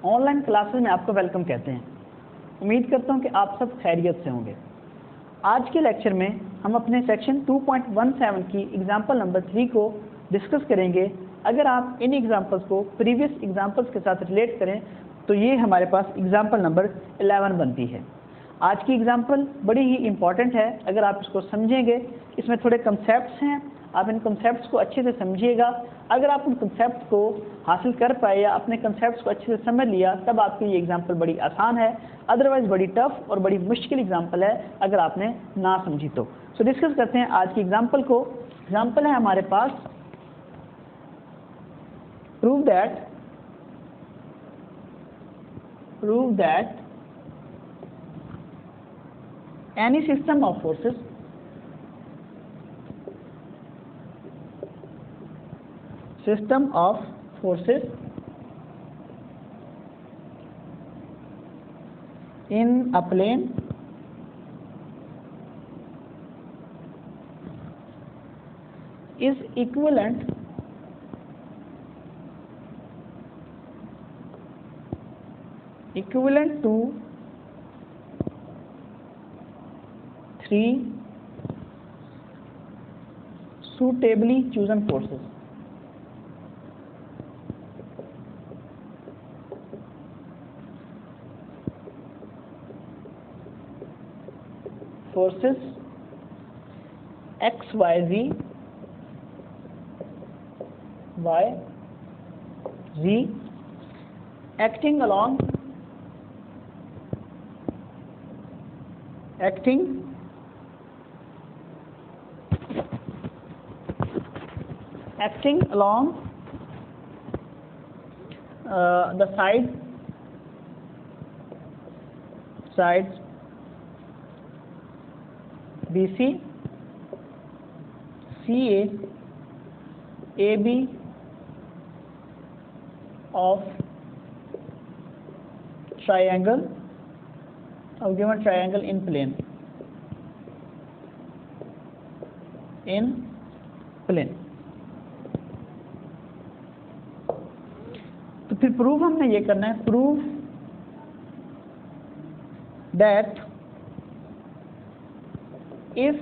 Online classes में आपका welcome कहते हैं। उम्मीद करता हूं कि आप सब खैरियत से होंगे। आज के लेक्चर में हम अपने सेक्शन 2.17 की एग्जाम्पल नंबर 3 को डिस्कस करेंगे। अगर आप इन एग्जाम्पल्स को प्रीवियस एग्जाम्पल्स के साथ रिलेट करें तो ये हमारे पास एग्जाम्पल नंबर 11 बनती है। आज की एग्जाम्पल बड़ी ही इंपॉर्टेंट है। अगर आप इसको समझेंगे, इसमें थोड़े कंसेप्ट्स हैं, आप इन कंसेप्ट्स को अच्छे से समझिएगा। अगर आप उन कंसेप्ट को हासिल कर पाए या अपने कंसेप्ट्स को अच्छे से समझ लिया, तब आपकी ये एग्जाम्पल बड़ी आसान है। अदरवाइज बड़ी टफ और बड़ी मुश्किल एग्जाम्पल है अगर आपने ना समझी तो। सो डिस्कस करते हैं आज की एग्जाम्पल को। एग्जाम्पल है हमारे पास, prove that any system of forces in a plane is equivalent to 3 suitably chosen forces. Forces X, Y, Z, acting along the sides BC, CA, AB of given triangle in plane. तो फिर prove हमने ये करना है, prove that if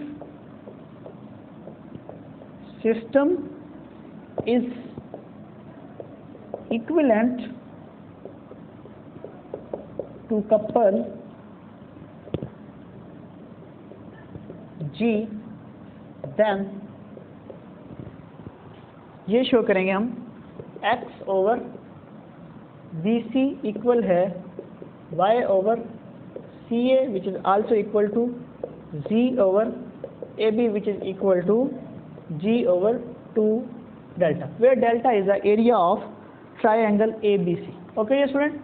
system is equivalent to couple G, then ये show करेंगे हम x over BC equal है y over CA which is also equal to G over AB which is equal to G over 2 delta, where delta is the area of triangle ABC. Okay student,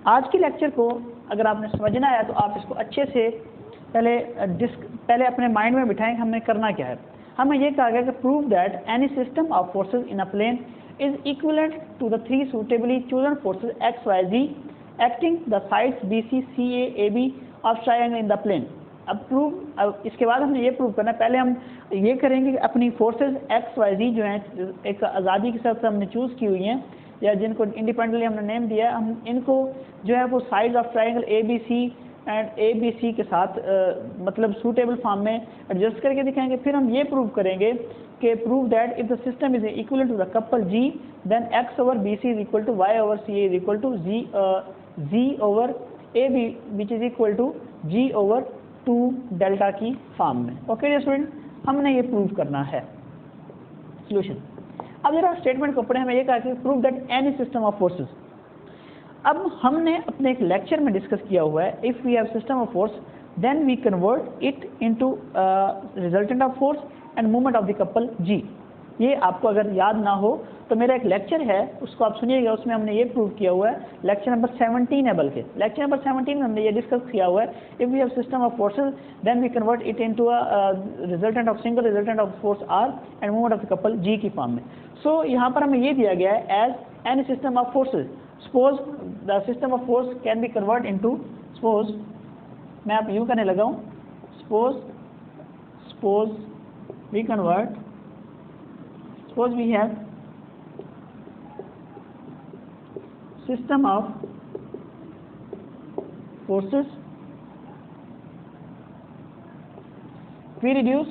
आज के lecture को अगर आपने समझना है तो आप इसको अच्छे से पहले अपने माइंड में बिठाएं। हमने करना क्या है, हमें ये कहा गया कि prove that any system of forces in a plane is equivalent to the 3 suitably chosen forces X, Y, Z acting the sides BC, CA, AB of triangle in the plane. अब इसके बाद हमने ये प्रूव करना है। पहले हम ये करेंगे कि अपनी फोर्सेस X, Y, Z जो हैं एक आज़ादी के साथ हमने चूज़ की हुई हैं या जिनको इंडिपेंडेंटली हमने नेम दिया है, हम इनको जो है वो sides of triangle ABC and ABC के साथ मतलब सूटेबल फॉर्म में एडजस्ट करके दिखाएंगे। फिर हम ये प्रूव करेंगे कि prove that if the system is equal to the couple G, then X over BC is equal to Y over CA is equal to Z over AB which is equal to G over 2 delta की form में। Okay student, हमने ये prove करना है। Solution, अब जरा statement को पढ़े। हमें ये कहा कि prove that any system of forces. अब हमने अपने एक लेक्चर में डिस्कस किया हुआ है, if we have system of force then we convert it into resultant of force and movement of the couple G। ये आपको अगर याद ना हो तो मेरा एक लेक्चर है, उसको आप सुनिएगा। उसमें हमने ये प्रूव किया हुआ है, लेक्चर नंबर 17 है, बल्कि लेक्चर नंबर 17 में हमने ये डिस्कस किया हुआ है, if we have system of forces then we convert it into a resultant of single resultant of force R and movement of the couple G की फॉर्म में। सो यहाँ पर हमें ये दिया गया है as any system of forces, suppose the system of force can be convert into, suppose मैं आप यूँ करने लगा हूँ, suppose we convert, suppose we have system of forces, we reduce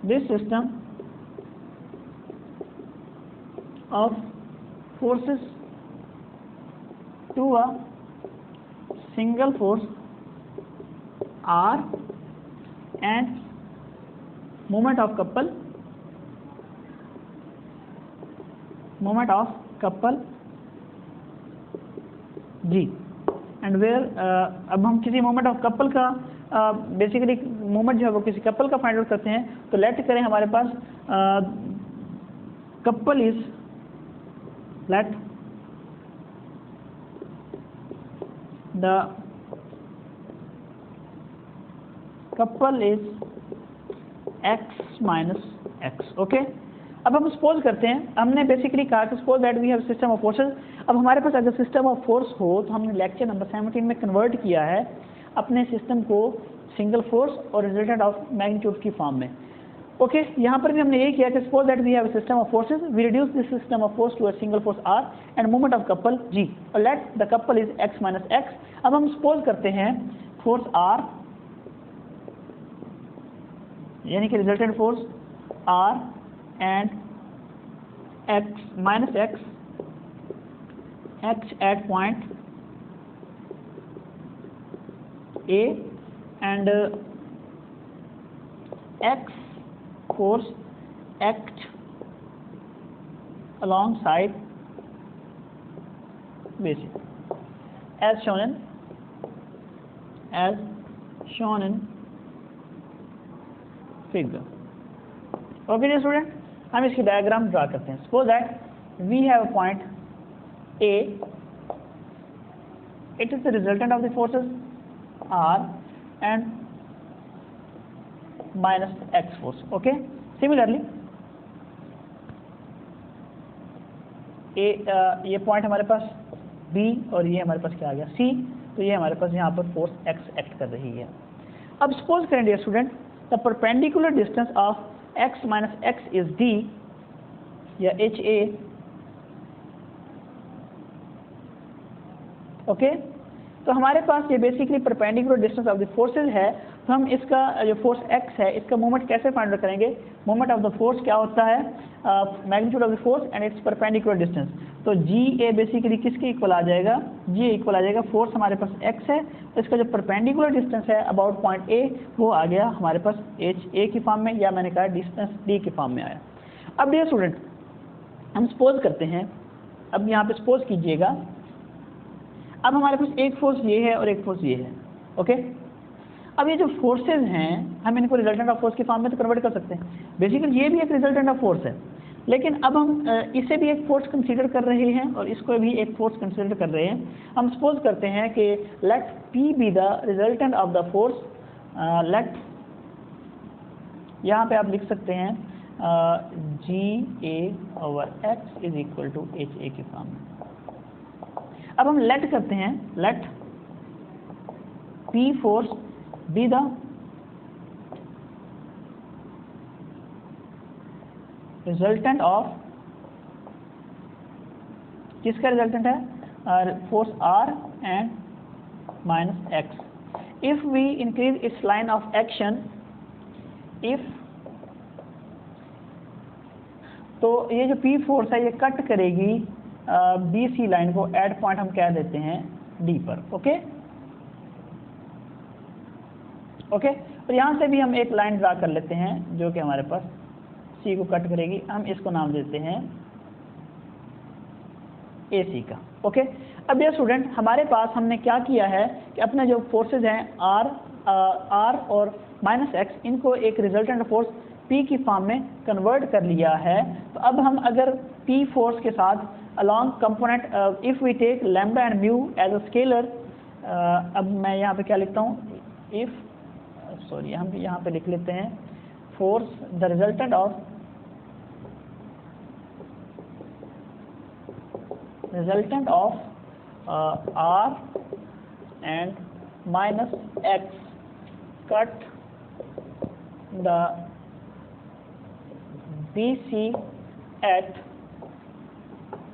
this system of forces to a single force R and moment of couple G, and where अब हम किसी moment of couple का बेसिकली मोमेंट जो है वो किसी couple का find out करते हैं, तो लेट करें हमारे पास couple is let the couple is x minus x। Okay, अब हम सपोज करते हैं, हमने बेसिकली कहा कि suppose that we have system of forces. अब हमारे पास अगर सिस्टम ऑफ फोर्स हो तो हमने लेक्चर नंबर 17 में कन्वर्ट किया है अपने सिस्टम को सिंगल फोर्स और रिजल्टेंट ऑफ मैग्नीट्यूड की फॉर्म में। ओके, यहाँ पर भी हमने यही किया कि suppose that we have a system of forces, we reduce this system of force to a single force R and moment of couple G और let the couple is x minus x। अब हम suppose करते हैं force R यानी कि resultant force R and x minus x at point A and x force act alongside basic as shown in figure। Okay जी student, हम इसकी diagram draw करते हैं। Suppose that we have a point A, it is the resultant of the forces R and minus x force। okay, similarly ये point हमारे पास B और ये हमारे पास क्या आ गया C, तो ये हमारे पास यहाँ पर फोर्स x एक्ट कर रही है। अब सपोज करें dear student, the perpendicular distance of x minus x is D या HA। ओके, तो हमारे पास ये basically perpendicular distance of the forces है, तो हम इसका जो फोर्स x है इसका मोमेंट कैसे फाइंड आउट करेंगे? मोमेंट ऑफ द फोर्स क्या होता है? Magnitude of the force and it's perpendicular distance. तो GA बेसिकली किसके इक्वल आ जाएगा? GA इक्वल आ जाएगा, फोर्स हमारे पास x है, तो इसका जो परपेंडिकुलर डिस्टेंस है अबाउट पॉइंट A वो आ गया हमारे पास HA की फॉर्म में, या मैंने कहा डिस्टेंस D की फॉर्म में आया। अब डियर स्टूडेंट हम सपोज करते हैं, अब यहाँ पे सपोज कीजिएगा, अब हमारे पास एक फोर्स ये है और एक फोर्स ये है। ओके, अब ये जो फोर्सेज हैं हम इनको रिजल्टेंट ऑफ फोर्स की फॉर्म में तो कन्वर्ट कर सकते हैं। बेसिकली ये भी एक रिजल्टेंट ऑफ फोर्स है, लेकिन अब हम इसे भी एक फोर्स कंसीडर कर रहे हैं और इसको भी एक फोर्स कंसीडर कर रहे हैं। हम सपोज करते हैं कि let P be the resultant of the force, let यहाँ पे आप लिख सकते हैं GA/x is equal to HA की फॉर्म में। अब हम लेट करते हैं, let P force be the resultant of, किसका रिजल्टेंट है? Force R and minus x। If we increase its line of action, if, तो ये जो P फोर्स है ये कट करेगी BC लाइन को, एट पॉइंट हम कह देते हैं D पर। ओके ओके, और यहाँ से भी हम एक लाइन ड्रा कर लेते हैं जो कि हमारे पास C को कट करेगी, हम इसको नाम देते हैं AC का। ओके, अब ये स्टूडेंट हमारे पास हमने क्या किया है कि अपने जो फोर्सेज हैं R और माइनस x, इनको एक रिजल्टेंट फोर्स P की फॉर्म में कन्वर्ट कर लिया है। तो अब हम अगर P फोर्स के साथ along component if we take lambda and mu as a scalar, अब मैं यहाँ पे क्या लिखता हूँ, if सॉरी हम यहाँ पे लिख लेते हैं force the resultant of R and minus x cut the BC at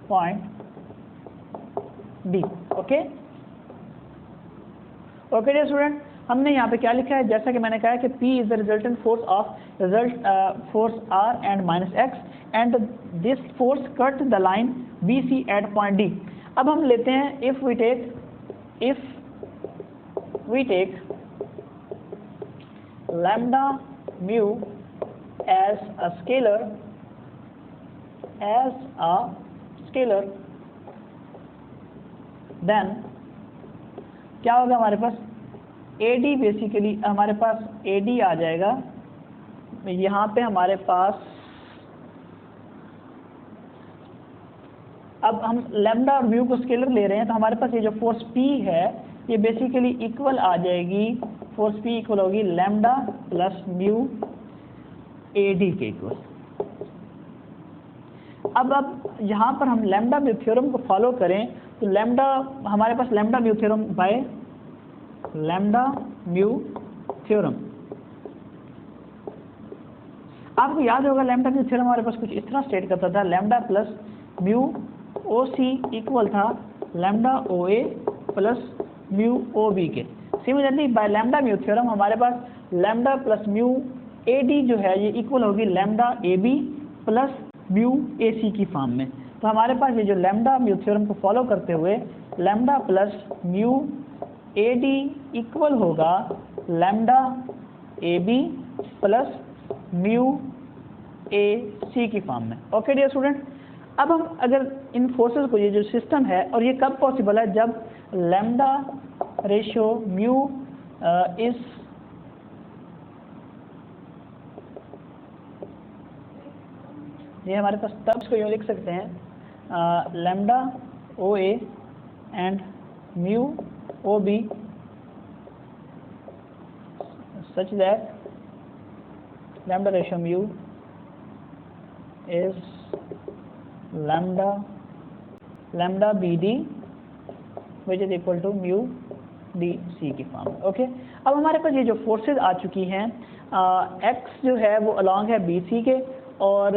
point D. Okay okay dear student, हमने यहाँ पे क्या लिखा है, जैसा कि मैंने कहा है कि P is the resultant force of force R and minus x and this force cut the line BC at point D. अब हम लेते हैं if we take lambda mu as a scalar then क्या होगा हमारे पास AD, बेसिकली हमारे पास AD आ जाएगा, यहाँ पे हमारे पास अब हम लैम्डा और म्यू को स्केलर ले रहे हैं, तो हमारे पास ये जो फोर्स P है ये बेसिकली इक्वल आ जाएगी, फोर्स P इक्वल होगी लैम्डा प्लस म्यू AD के इक्वल। अब यहाँ पर हम लैम्डा म्यू थ्योरम को फॉलो करें तो लैम्डा हमारे पास lambda mu theorem by lambda mu theorem, आपको याद होगा लैम्डा म्यू थ्योरम हमारे पास कुछ इस तरह स्टेट करता था, lambda plus mu OC equal था lambda OA plus mu OB के। Similarly by lambda mu theorem हमारे पास लैम्डा प्लस म्यू AD जो है ये इक्वल होगी lambda AB plus mu AC की फॉर्म में। तो हमारे पास ये जो लैम्डा म्यू थ्योरम को फॉलो करते हुए lambda plus mu AD equal होगा lambda AB plus mu AC की फॉर्म में। ओके डियर स्टूडेंट, अब हम अगर इन फोर्सेस को, ये जो सिस्टम है, और ये कब पॉसिबल है, जब लैम्डा रेशियो म्यू इज ये हमारे पास तब इसको यूँ लिख सकते हैं lambda OA and mu OB such that lambda ratio mu is lambda BD which is equal to mu DC की फॉर्म में। ओके, अब हमारे पास ये जो फोर्सेस आ चुकी हैं, x जो है वो अलॉन्ग है BC के, और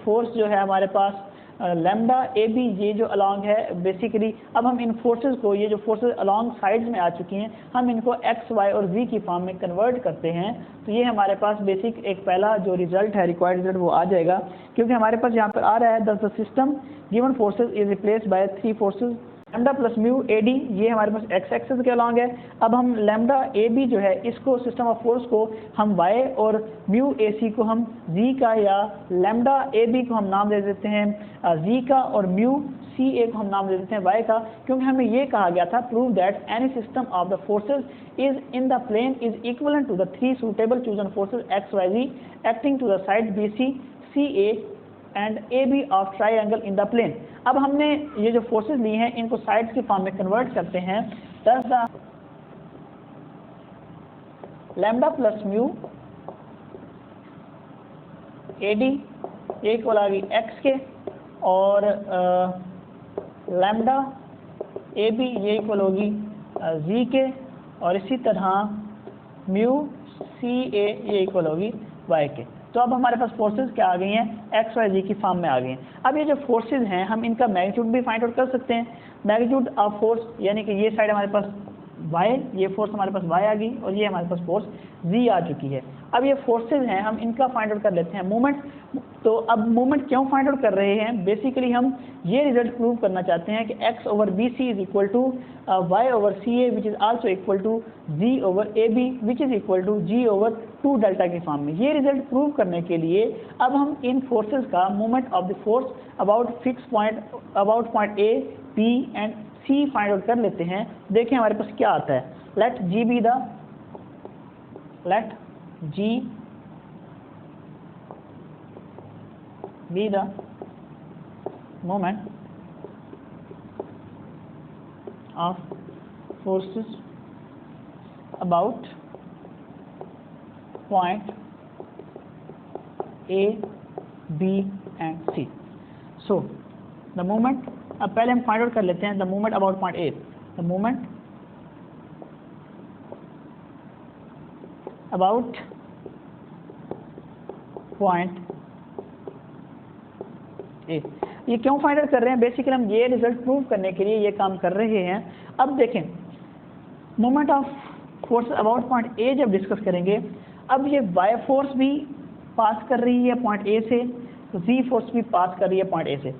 फोर्स जो है हमारे पास लैम्डा AB ये जो अलॉन्ग है बेसिकली। अब हम इन फोर्सेस को, ये जो फोर्सेस अलॉन्ग साइड्स में आ चुकी हैं, हम इनको x, y और z की फॉर्म में कन्वर्ट करते हैं, तो ये हमारे पास बेसिक एक पहला जो रिजल्ट है, रिक्वायर्ड रिजल्ट, वो आ जाएगा, क्योंकि हमारे पास यहाँ पर आ रहा है the system given forces is replaced by three forces lambda plus mu AD, ये हमारे पास x एक्सिस के अलॉन्ग है। अब हम लैम्डा AB जो है इसको, सिस्टम ऑफ फोर्स को हम y और म्यू AC को हम z का, या लैम्डा AB को हम नाम दे देते हैं z का, और म्यू CA को हम नाम दे देते हैं y का, क्योंकि हमें ये कहा गया था prove that any system of the forces is in the plane is equivalent to the three suitable chosen forces x, y, z acting to the side BC, CA and AB of triangle in the plane. अब हमने ये जो forces ली हैं इनको sides की form में convert करते हैं, दस the lambda plus mu AD ये इक्वल आ गई x के, और लैम्डा AB ये इक्वल होगी z के, और इसी तरह म्यू CA ये इक्वल होगी y के। तो अब हमारे पास फोर्सेस क्या आ गई हैं, x, y, z की फॉर्म में आ गई हैं। अब ये जो फोर्सेस हैं हम इनका मैग्नीट्यूड भी फाइंड आउट कर सकते हैं। मैग्नीट्यूड ऑफ फोर्स यानी कि ये साइड हमारे पास y, ये फोर्स हमारे पास y आ गई, और ये हमारे पास फोर्स z आ चुकी है। अब ये फोर्सेस हैं, हम इनका फाइंड आउट कर लेते हैं मूवमेंट। तो अब मूवमेंट क्यों फाइंड आउट कर रहे हैं, बेसिकली हम ये रिजल्ट प्रूव करना चाहते हैं कि x over BC is equal to y over CA which is also equal to z over AB which is equal to g over 2 delta की फॉर्म में। ये रिजल्ट प्रूव करने के लिए अब हम इन फोर्सेस का movement of the force about fix point, about point A, B and C find out कर लेते हैं। देखें हमारे पास क्या आता है, let G be the moment of forces about point A, B and C. So the moment, अब पहले हम फाइंड आउट कर लेते हैं the moment about point A, the moment about point ए। ये क्यों फाइंड आउट कर रहे हैं? बेसिकली हम ये रिजल्ट प्रूव करने के लिए ये काम कर रहे हैं। अब देखें, moment of force about point ए जब डिस्कस करेंगे, अब ये वाई फोर्स भी पास कर रही है पॉइंट ए से, तो जी फोर्स भी पास कर रही है पॉइंट ए से।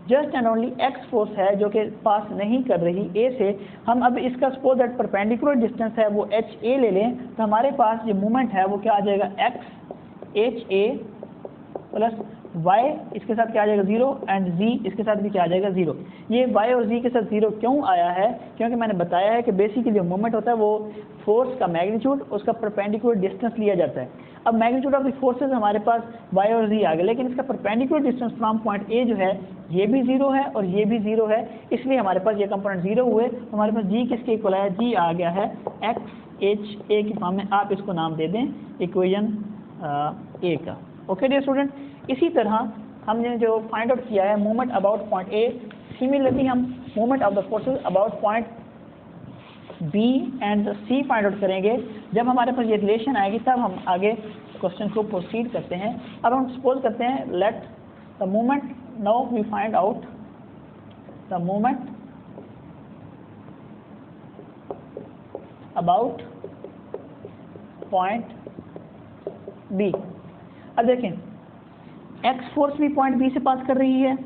Just and only x force है जो कि पास नहीं कर रही ए से। हम अब इसका सपोज दैट परपेंडिकुलर डिस्टेंस है वो एच ए ले लें, तो हमारे पास जो मूवमेंट है वो क्या आ जाएगा, एक्स एच ए प्लस y इसके साथ क्या आ जाएगा 0 एंड z इसके साथ भी क्या आ जाएगा 0। ये y और z के साथ 0 क्यों आया है? क्योंकि मैंने बताया है कि बेसिकली जो मूवमेंट होता है वो फोर्स का मैग्नीट्यूड उसका परपेंडिकुलर डिस्टेंस लिया जाता है। अब मैग्नीट्यूड ऑफ द फोर्सेस हमारे पास y और z आ गए, लेकिन इसका perpendicular distance from point a जो है ये भी 0 है और ये भी 0 है, इसलिए हमारे पास ये कंपोनेंट 0 हुए। हमारे पास g किसके इक्वल आया, g आ गया है x h a की फॉर्म में। आप इसको नाम दे दें इक्वेशन a का। ओके डियर स्टूडेंट, इसी तरह हमने जो फाइंड आउट किया है movement about point A, similarly हम movement of the forces about point B and C find out करेंगे। जब हमारे पास ये रिलेशन आएगी तब हम आगे क्वेश्चन को प्रोसीड करते हैं। अब हम सपोज करते हैं let the movement, now we find out the movement about point B. अब देखें, एक्स फोर्स भी पॉइंट बी से पास कर रही है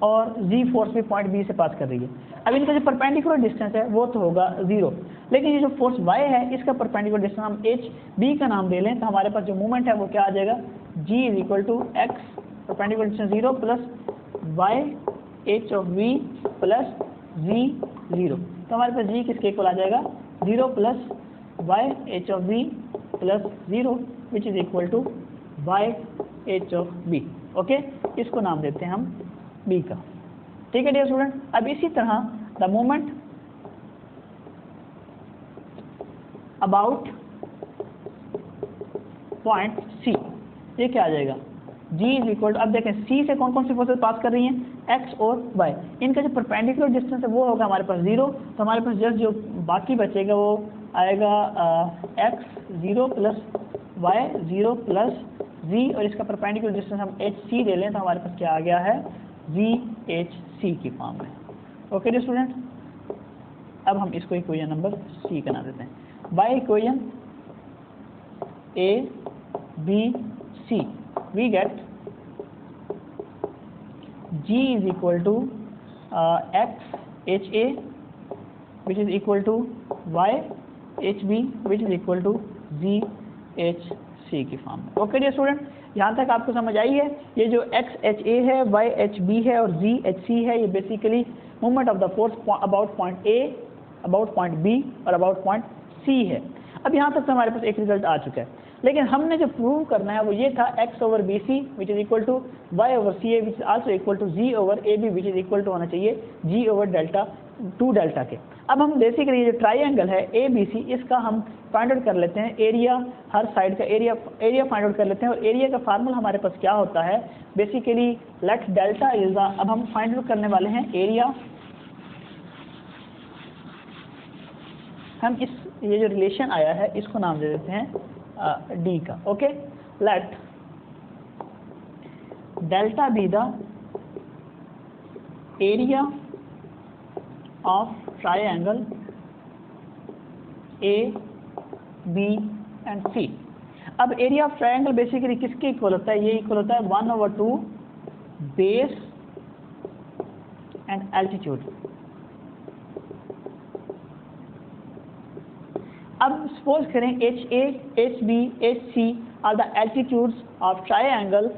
और जी फोर्स भी पॉइंट बी से पास कर रही है। अब इनका जो परपेंडिकुलर डिस्टेंस है वो तो होगा 0, लेकिन ये जो फोर्स वाई है इसका परपेंडिकुलर डिस्टेंस हम एच बी का नाम दे लें, तो हमारे पास जो मूवमेंट है वो क्या आ जाएगा, G is equal to X perpendicular distance 0 plus Y H of V plus G 0। तो हमारे पास जी किसके इक्वल आ जाएगा, 0 plus Y H of V plus 0 which is equal to Y H of B. Okay, इसको नाम देते हैं हम बी का। ठीक है डियर स्टूडेंट। अब इसी तरह the moment about point C, ये क्या आ जाएगा, G इज इक्वल टू, अब देखें C से कौन कौन सी फोर्सेस पास कर रही हैं, X और Y। इनका जो परपेंडिकुलर डिस्टेंस है वो होगा हमारे पास 0, तो हमारे पास जस्ट जो बाकी बचेगा वो आएगा X 0 plus Y 0 plus Z, और इसका परपेंडिकुलर डिस्टेंस हम HC ले लें तो हमारे पास क्या आ गया है, VHC की फॉर्म में। ओके डियर स्टूडेंट, अब हम इसको इक्वेशन नंबर C का नाम देते हैं। By equation A B C we get G is equal to X H A which is equal to Y H B which is equal to Z H C की form में। Okay dear student, यहाँ तक आपको समझ आई है। ये जो X H A है, Y H B है और Z H C है, ये basically movement of the force about point A, about point B और अबाउट पॉइंट C है। अब यहाँ तक तो हमारे पास एक रिजल्ट आ चुका है, लेकिन हमने जो प्रूव करना है वो ये था x over B C which is equal to Y over C A which is also equal to G over A B which is equal to होना चाहिए जी ओवर डेल्टा 2 डेल्टा के। अब हम बेसिकली जो ट्राइंगल है ए बी सी, इसका हम find out कर लेते हैं, एरिया हर साइड का एरिया फाइंड आउट कर लेते हैं। और एरिया का फार्मूला हमारे पास क्या होता है, basically let delta is the, अब हम फाइंड आउट करने वाले हैं एरिया, हम इस ये जो रिलेशन आया है इसको नाम दे देते हैं डी का। Okay, let delta B the area of triangle A B and C. अब एरिया ऑफ ट्राइंगल बेसिकली किसके इक्वल होता है, ये इक्वल होता है 1/2 बेस एंड एल्टीट्यूड। अब सपोज करें H A H B H C are the altitudes of triangle,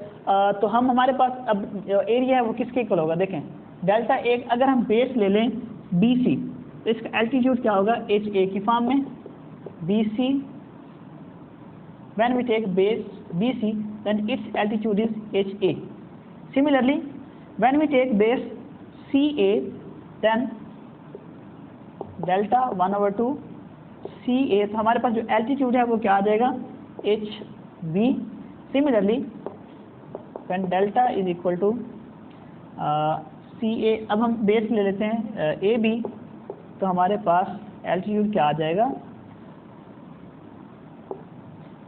तो हम हमारे पास अब जो एरिया है वो किसके इक्वल होगा, देखें डेल्टा एक, अगर हम बेस ले लें बी सी तो इसका एल्टीट्यूड क्या होगा एच ए की फॉर्म में, B C when we take base B C then it's altitude is H A. Similarly when we take base C A then delta 1/2 C A, तो हमारे पास जो altitude है वो क्या आ जाएगा H B. Similarly when delta is equal to C A, अब हम बेस ले लेते हैं ए बी, तो हमारे पास एल्टीट्यूड क्या आ जाएगा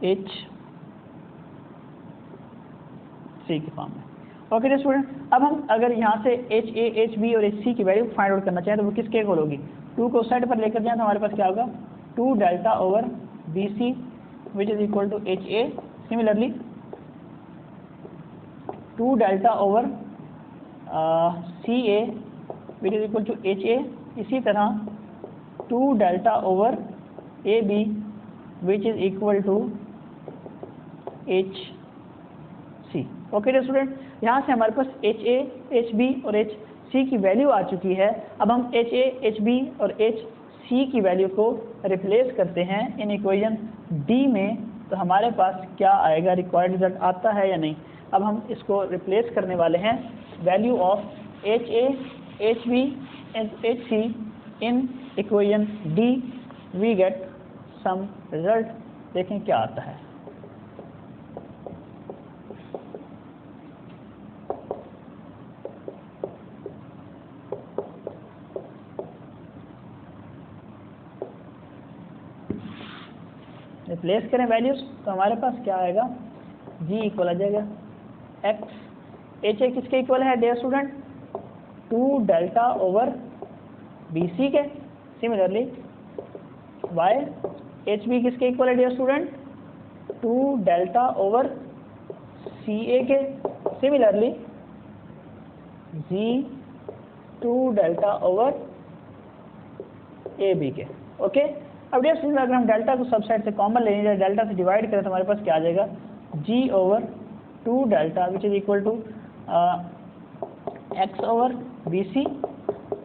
एच सी की फॉर्म में। ओके डियर स्टूडेंट, अब हम अगर यहाँ से एच ए, एच बी और एच सी की वैल्यू फाइंड आउट करना चाहें तो वो किसके इक्वल होगी? 2 को उस साइड पर लेकर जाएं तो हमारे पास क्या होगा? 2 delta over B C which is equal to H A, similarly 2 delta over C A which is equal to H A, इसी तरह 2 delta over A B which is equal to H C. Okay dear student, यहाँ से हमारे पास H A, H B और H C की value आ चुकी है। अब हम एच ए, एच बी और एच सी की वैल्यू को रिप्लेस करते हैं इन इक्वेशन डी में, तो हमारे पास क्या आएगा? रिक्वायर्ड रिजल्ट आता है या नहीं? अब हम इसको रिप्लेस करने वाले हैं value of H A, H B and H C in equation D, we get some result. देखें क्या आता है। रिप्लेस करें वैल्यूज तो हमारे पास क्या आएगा? जी इक्वल आ जाएगा एक्स। एच ए किसके इक्वल है dear student? 2 delta over B C के। सिमिलरली वाई एच बी किसके इक्वल है dear student? 2 delta over C A के। Similarly G 2 delta over A B के। ओके, अब डियर स्टूडेंट अगर हम डेल्टा को सब साइड से कॉमन ले लें, डेल्टा से डिवाइड करें तो हमारे पास क्या आ जाएगा? G over 2 delta which is equal to X over B C,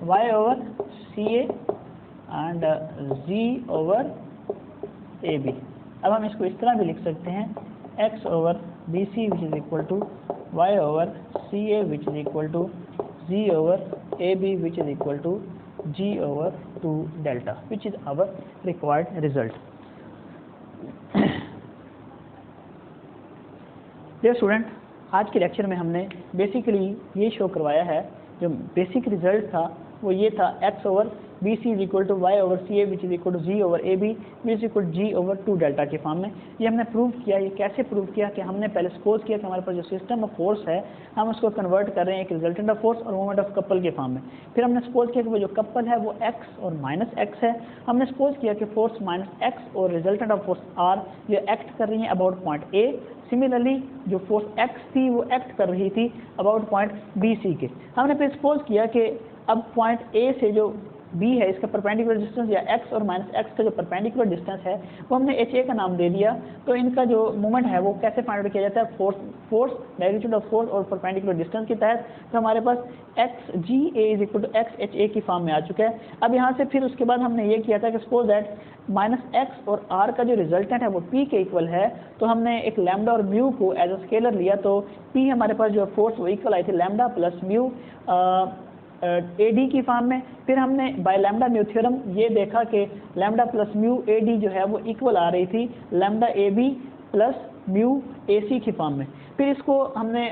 Y over C A and G over A B. अब हम इसको इस तरह भी लिख सकते हैं, X over B C which is equal to Y over C A which is equal to G over A B which is equal to G over 2 delta, which is our required result. Dear student, आज के lecture में हमने basically ये show करवाया है, जो basic result था वो ये था x over B C is equal to Y over C A which is equal to G over A B which is equal G over 2 delta के फॉर्म में। ये हमने प्रूव किया। ये कैसे प्रूव किया कि हमने पहले सपोज किया कि हमारे पास जो सिस्टम ऑफ फोर्स है हम उसको कन्वर्ट कर रहे हैं एक रिजल्टेंट ऑफ फोर्स और मोमेंट ऑफ कपल के फॉर्म में। फिर हमने सपोज किया कि वो जो कपल है वो x और माइनस एक्स है। हमने सपोज किया कि फोर्स माइनस एक्स और रिजल्टेंट ऑफ फोर्स आर ये एक्ट कर रही हैं अबाउट पॉइंट ए। सिमिलरली जो फोर्स x थी वो एक्ट कर रही थी अबाउट पॉइंट बी सी के। हमने फिर सपोज किया कि अब पॉइंट ए से जो b है इसका परपेंडिकुलर डिस्टेंस या x और माइनस एक्स का जो परपेंडिकुलर डिस्टेंस है वो हमने एच ए का नाम दे दिया। तो इनका जो मूवमेंट है वो कैसे फाइंड आउट किया जाता है? फोर्स मैग्नीट्यूड ऑफ फोर्स और परपेंडिकुलर डिस्टेंस के तहत। तो हमारे पास X G A is equal to X H A की फॉर्म में आ चुका है। अब यहाँ से फिर उसके बाद हमने ये किया था कि सपोज दैट माइनस एक्स और आर का जो रिजल्टेंट है वो पी के इक्वल है, तो हमने एक लैम्डा और म्यू को एज अ स्केलर लिया। तो पी हमारे पास जो फोर्स वो इक्वल आई थी lambda plus mu A D की फॉर्म में। फिर हमने बाय लैम्डा म्यू थ्योरम ये देखा कि lambda plus mu A D जो है वो इक्वल आ रही थी lambda A B plus mu A C की फॉर्म में। फिर इसको हमने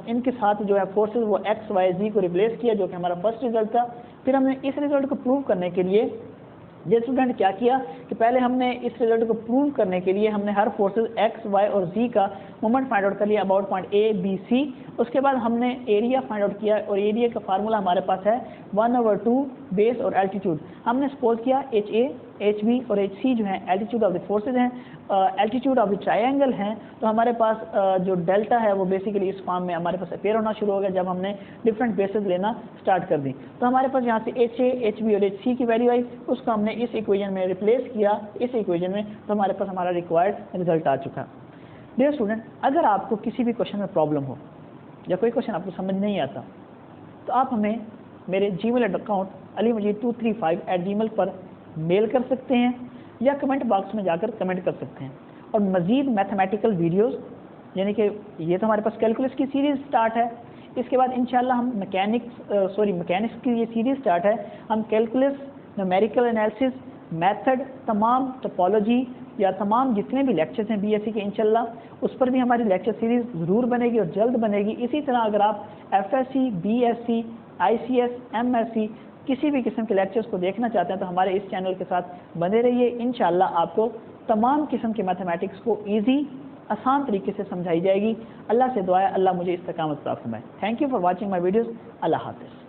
इनके साथ जो है फोर्सेस वो एक्स वाई जी को रिप्लेस किया, जो कि हमारा फर्स्ट रिजल्ट था। फिर हमने इस रिजल्ट को प्रूव करने के लिए ये स्टूडेंट क्या किया कि पहले हमने इस रिजल्ट को प्रूव करने के लिए हमने हर फोर्सेस एक्स वाई और जी का मोमेंट फाइंड आउट कर लिया about point A B C. उसके बाद हमने एरिया फाइंड आउट किया और एरिया का फार्मूला हमारे पास है 1/2 बेस और एल्टीट्यूड। हमने सपोज किया एच ए, एच बी और एच सी जो है एल्टीट्यूड ऑफ द फोर्सेज हैं, एल्टीट्यूड ऑफ द ट्रायंगल हैं। तो हमारे पास जो डेल्टा है वो बेसिकली इस फॉर्म में हमारे पास अपेयर होना शुरू हो गया जब हमने डिफरेंट बेसेस लेना स्टार्ट कर दी। तो हमारे पास यहाँ से एच ए, एच बी और एच सी की वैल्यू आई, उसको हमने इस इक्वेशन में रिप्लेस किया इस इक्वेशन में, तो हमारे पास हमारा रिक्वायर्ड रिजल्ट आ चुका। डियर स्टूडेंट, अगर आपको किसी भी क्वेश्चन में प्रॉब्लम हो या कोई क्वेश्चन आपको समझ नहीं आता तो आप हमें मेरे जीमेल अकाउंट alimajid235@gmail पर मेल कर सकते हैं या कमेंट बॉक्स में जाकर कमेंट कर सकते हैं। और मज़ीद मैथमेटिकल वीडियोस, यानी कि ये तो हमारे पास कैलकुलस की सीरीज़ स्टार्ट है, इसके बाद इंशाल्लाह हम मैकेनिक्स की ये सीरीज़ स्टार्ट है। हम कैलकुलस, न्यूमेरिकल एनालिसिस, मेथड, तमाम टोपोलॉजी या तमाम जितने भी लेक्चर्स हैं बीएससी के इंशाल्लाह उस पर भी हमारी लेक्चर सीरीज़ ज़रूर बनेगी और जल्द बनेगी। इसी तरह अगर आप एफएससी, बीएससी, आईसीएस, एमएससी किसी भी किस्म के लेक्चर्स को देखना चाहते हैं तो हमारे इस चैनल के साथ बने रहिए। इंशाल्लाह आपको तमाम किस्म के मैथमेटिक्स को ईजी, आसान तरीके से समझाई जाएगी। अल्लाह से दुआ है अल्लाह मुझे इस्तकामत प्राप्त फरमाए। Thank you for watching my videos. अल्लाह हाफ़िज़।